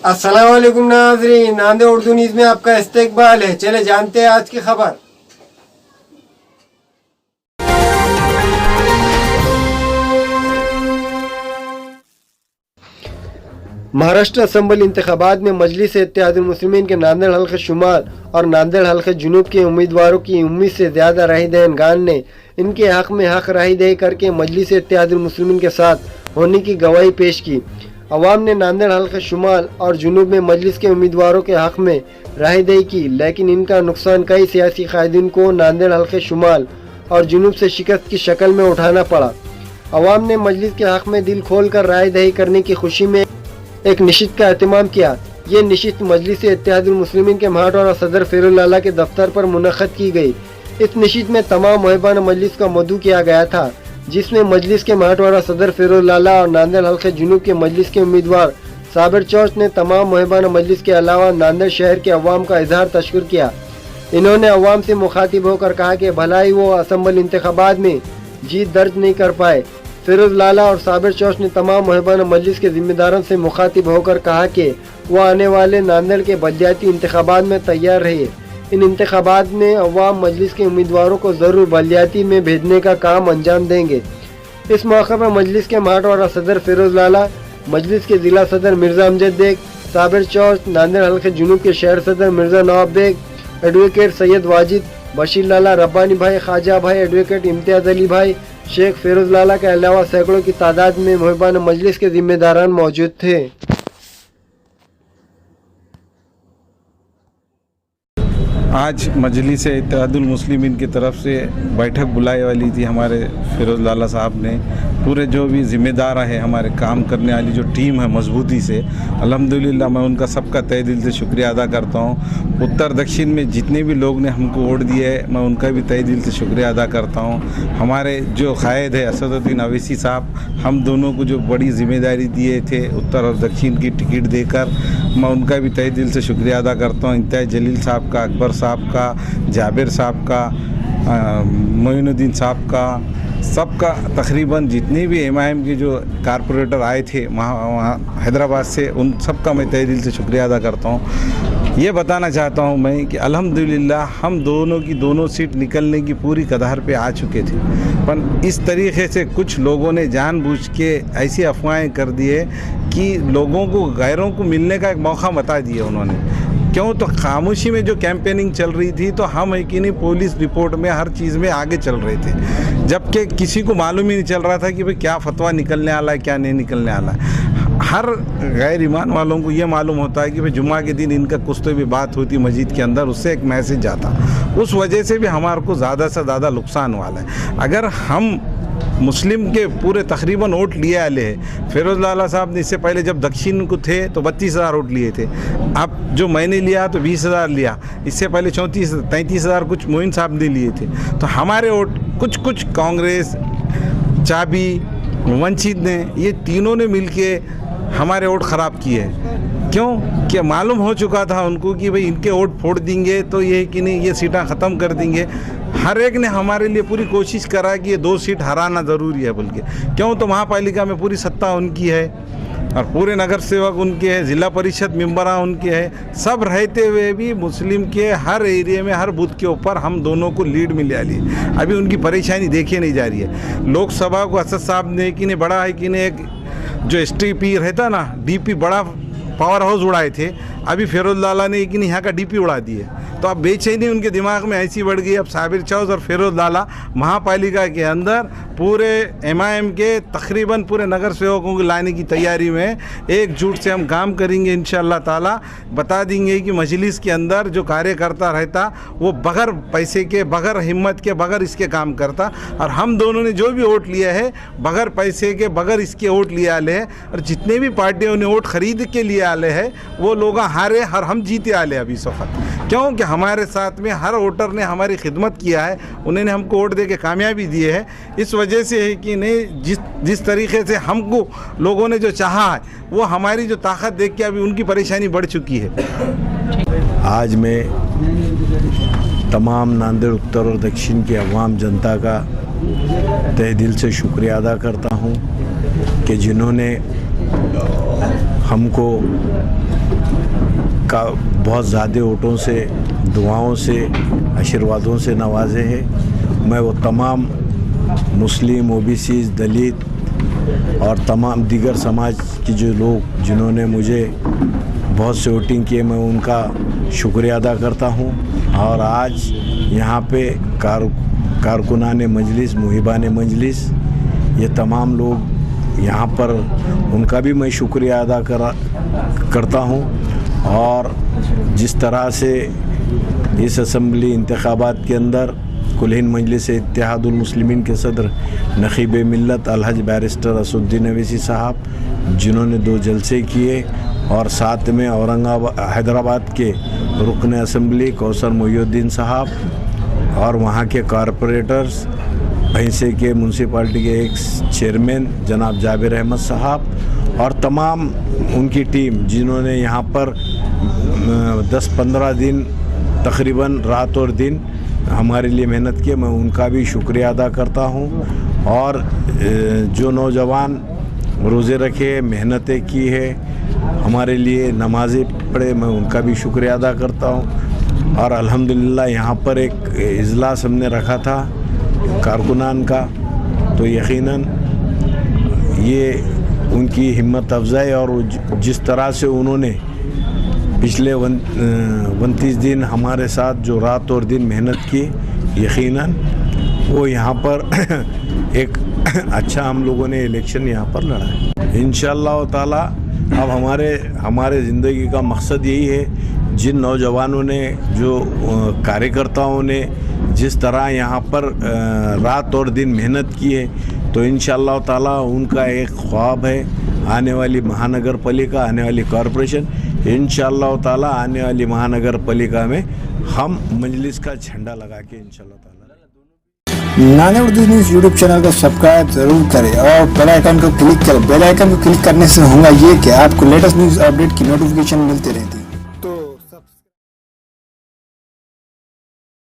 अस्सलाम वालेकुम नाज़रीन, नांदे उर्दू न्यूज़ में आपका इस्तकबाल है। चले जानते हैं आज की खबर। महाराष्ट्र असम्बली इंतखाबात में मजलिस इत्तेहादुल मुस्लिमीन के नांदेड़ हल्के शुमाल और नांदेड़ हल्के जुनूब के उम्मीदवारों की उम्मीद से ज़्यादा राही दहनगान ने इनके हक़ में हक़ राही दही करके मजलिस इत्तेहादुल मुस्लिमीन के साथ होने की गवाही पेश की। अवाम ने नांदेड़ हल्के शुमाल और जुनूब में मजलिस के उम्मीदवारों के हक़ में राही दही की, लेकिन इनका नुकसान कई सियासी कायदीन को नांदेड़ हल्के शुमाल और जुनूब से शिकस्त की शक्ल में उठाना पड़ा। अवाम ने मजलिस के हक़ में दिल खोल कर राय दही करने की खुशी में एक नशिस्त का एहतमाम किया। ये नशिस्त मजलिस इत्तेहादुल मुस्लिमीन के महाटवारा सदर फेरुल लाला के दफ्तर पर मुनक़्क़द की गई। इस नशिस्त में तमाम मुहिबान मजलिस का मदऊ किया गया था, जिसमें मजलिस के महाटवारा सदर फेरुल लाला और नांदेड़ हल्के जुनूब के मजलिस के उम्मीदवार साबिर चौच ने तमाम मुहिबान मजलिस के अलावा नांदेड़ शहर के अवाम का इजहार तशक्कुर किया। इन्होंने अवाम से मुखातिब होकर कहा कि भलाई वो असम्बली इंतखाबात में जीत दर्ज नहीं कर पाए। फेरुल लाला और साबिर चौच ने तमाम मुहिबान मजलिस के जिम्मेदारों से मुखातिब होकर कहा कि वह आने वाले नांदेड़ के बलदियाती इंतखाबात में तैयार रहे। इन इंतखाबात में अवाम मजलिस के उम्मीदवारों को ज़रूर बलदियाती में भेजने का काम अंजाम देंगे। इस मौके पर मजलिस के महाटवारा सदर फेरुल लाला, मजलिस के ज़िला सदर मिर्ज़ा अमजद बेग, साबिर चौच, नांदेड़ हल्के जुनूब के शहर सदर मिर्ज़ा नवाब बेग, एडवोकेट सैयद वाजिद, बशीर लाला, रब्बानी भाई, ख्वाजा भाई, एडवोकेट इम्तियाज़ अली भाई, शेख फेरुल लाला के अलावा सैकड़ों की तादाद में मुहिबान मजलिस के जिम्मेदारान मौजूद थे। आज मजलिस इत्तेहादुल मुस्लिमीन की तरफ से बैठक बुलाई वाली थी हमारे फेरुल लाला साहब ने। पूरे जो भी ज़िम्मेदार हैं, हमारे काम करने वाली जो टीम है मजबूती से, अल्हम्दुलिल्लाह मैं उनका सबका तहे दिल से शुक्रिया अदा करता हूँ। उत्तर दक्षिण में जितने भी लोग ने हमको वोट दिए है, मैं उनका भी तहे दिल से शुक्रिया अदा करता हूँ। हमारे जो कायद है असदुद्दीन अवैसी साहब, हम दोनों को जो बड़ी ज़िम्मेदारी दिए थे उत्तर और दक्षिण की टिकट देकर, मैं उनका भी तहे दिल से शुक्रिया अदा करता हूँ। इंतहा जलील साहब का, अकबर साहब का, जाबिर साहब का, मोइनुद्दीन साहब का, सबका तकरीबन जितने भी एमआईएम के जो कारपोरेटर आए थे वहाँ हैदराबाद से, उन सबका मैं तहे दिल से शुक्रिया अदा करता हूँ। ये बताना चाहता हूँ मैं कि अल्हम्दुलिल्लाह हम दोनों की दोनों सीट निकलने की पूरी कदार पे आ चुके थे, पर इस तरीके से कुछ लोगों ने जानबूझ के ऐसी अफवाहें कर दिए कि लोगों को, गैरों को मिलने का एक मौका बता दिया उन्होंने। क्यों? तो खामोशी में जो कैंपेनिंग चल रही थी, तो हम है कि नहीं पुलिस रिपोर्ट में हर चीज़ में आगे चल रहे थे, जबकि किसी को मालूम ही नहीं चल रहा था कि भाई क्या फतवा निकलने वाला है, क्या नहीं निकलने वाला है। हर गैर ईमान वालों को ये मालूम होता है कि भाई जुम्मा के दिन इनका कुछ तो भी बात होती मस्जिद के अंदर, उससे एक मैसेज जाता, उस वजह से भी हमारे को ज़्यादा से ज़्यादा नुकसान वाला है। अगर हम मुस्लिम के पूरे तकरीबन वोट लिए आले हैं, फेरुल लाला साहब ने इससे पहले जब दक्षिण को थे तो 32,000 वोट लिए थे, अब जो मैंने लिया तो 20,000 लिया, इससे पहले 33,000 कुछ मोइन साहब ने लिए थे। तो हमारे वोट कुछ कांग्रेस, चाबी, वंचित ने, ये तीनों ने मिलके हमारे वोट ख़राब किए हैं। क्यों? कि मालूम हो चुका था उनको कि भाई इनके वोट फोड़ देंगे तो ये कि नहीं, ये सीटें ख़त्म कर देंगे। हर एक ने हमारे लिए पूरी कोशिश करा कि ये 2 सीट हराना ज़रूरी है बोल के। क्यों? तो महापालिका में पूरी सत्ता उनकी है और पूरे नगर सेवक उनके हैं, ज़िला परिषद मेंबरा उनके हैं। सब रहते हुए भी मुस्लिम के हर एरिया में, हर बूथ के ऊपर हम दोनों को लीड मिला ली। अभी उनकी परेशानी देखी नहीं जा रही है। लोकसभा को असद साहब ने कि नहीं बड़ा है कि नहीं, एक जो STP रहता ना, DP बड़ा पावर हाउस उड़ाए थे, अभी फेरुल लाला ने कि नहीं यहाँ का DP उड़ा दिए। तो अब बेचैनी उनके दिमाग में ऐसी बढ़ गई। अब साबिर चौच और फेरुल लाला महापालिका के अंदर पूरे MIM के तकरीबन पूरे नगर सेवकों को लाने की तैयारी में एकजुट से हम काम करेंगे इंशाअल्लाह ताला। बता देंगे कि मजलिस के अंदर जो कार्यकर्ता रहता वो बगैर पैसे के, बगैर हिम्मत के, बगैर इसके काम करता, और हम दोनों ने जो भी वोट लिया है बगैर पैसे के, बगैर इसके वोट लिए आले हैं। और जितने भी पार्टियों ने वोट खरीद के लिए आले हैं वो लोग हारे और हम जीते आले अभी इस वक्त। क्यों? कि हमारे साथ में हर वोटर ने हमारी खिदमत किया है, उन्होंने हमको वोट दे के कामयाबी दिए है। इस वजह से है कि नहीं, जिस तरीके से हमको लोगों ने जो चाहा है वो हमारी जो ताकत देख के अभी उनकी परेशानी बढ़ चुकी है। आज मैं तमाम नांदेड़ उत्तर और दक्षिण की अवाम जनता का तहे दिल से शुक्रिया अदा करता हूँ कि जिन्होंने हमको का बहुत ज़्यादा वोटों से, दुआओं से, आशीर्वादों से नवाजे हैं। मैं वो तमाम मुस्लिम, ओबीसी, दलित और तमाम दीगर समाज के जो लोग जिन्होंने मुझे बहुत से वोटिंग किए, मैं उनका शुक्रिया अदा करता हूँ। और आज यहाँ पे कारकुनान मजलिस, मुहिबान मजलिस, ये तमाम लोग यहाँ पर, उनका भी मैं शुक्रिया अदा करता हूँ। और जिस तरह से इस असम्बली इंतखाबात के अंदर कुल हिंद मजलिस इत्तेहादुल मुस्लिमीन के सदर नखीब मिल्लत अलहज बैरिस्टर असुद्दीन अवैसी साहब, जिन्होंने 2 जलसे किए, और साथ में हैदराबाद के रुकन असम्बली कौसर मोहिउद्दीन साहब, और वहाँ के कॉरपोरेटर्स, भैंसे के म्यूनसिपाल्टी के एक्स चेयरमैन जनाब जाबिर अहमद साहब, और तमाम उनकी टीम जिन्होंने यहाँ पर 10-15 दिन तकरीबन रात और दिन हमारे लिए मेहनत की, मैं उनका भी शुक्रिया अदा करता हूँ। और जो नौजवान रोज़े रखे, मेहनतें की है, हमारे लिए नमाज़ें पढ़े, मैं उनका भी शुक्रिया अदा करता हूँ। और अल्हम्दुलिल्लाह यहाँ पर एक इजलास हमने रखा था कारकुनान का, तो यकीनन ये उनकी हिम्मत अफजाई, और जिस तरह से उन्होंने पिछले 29 दिन हमारे साथ जो रात और दिन मेहनत की, यकीनन वो यहाँ पर एक अच्छा हम लोगों ने इलेक्शन यहाँ पर लड़ा है। इंशाअल्लाह ताला अब हमारे ज़िंदगी का मकसद यही है, जिन नौजवानों ने, जो कार्यकर्ताओं ने जिस तरह यहाँ पर रात और दिन मेहनत की है, तो इंशाअल्लाह ताला उनका एक ख्वाब है, आने वाली महानगर पालिका, आने वाली कॉरपोरेशन, इंशाअल्लाह ताला आने वाली महानगर पालिका में हम मजलिस का झंडा लगा के इंशाअल्लाह ताला। नाने उर्दू न्यूज़ यूट्यूब चैनल को सब्सक्राइब जरूर करें और बेल आइकन को क्लिक करें। बेल आइकन को क्लिक करने से होगा ये कि आपको लेटेस्ट न्यूज़ अपडेट की नोटिफिकेशन मिलती रहती है।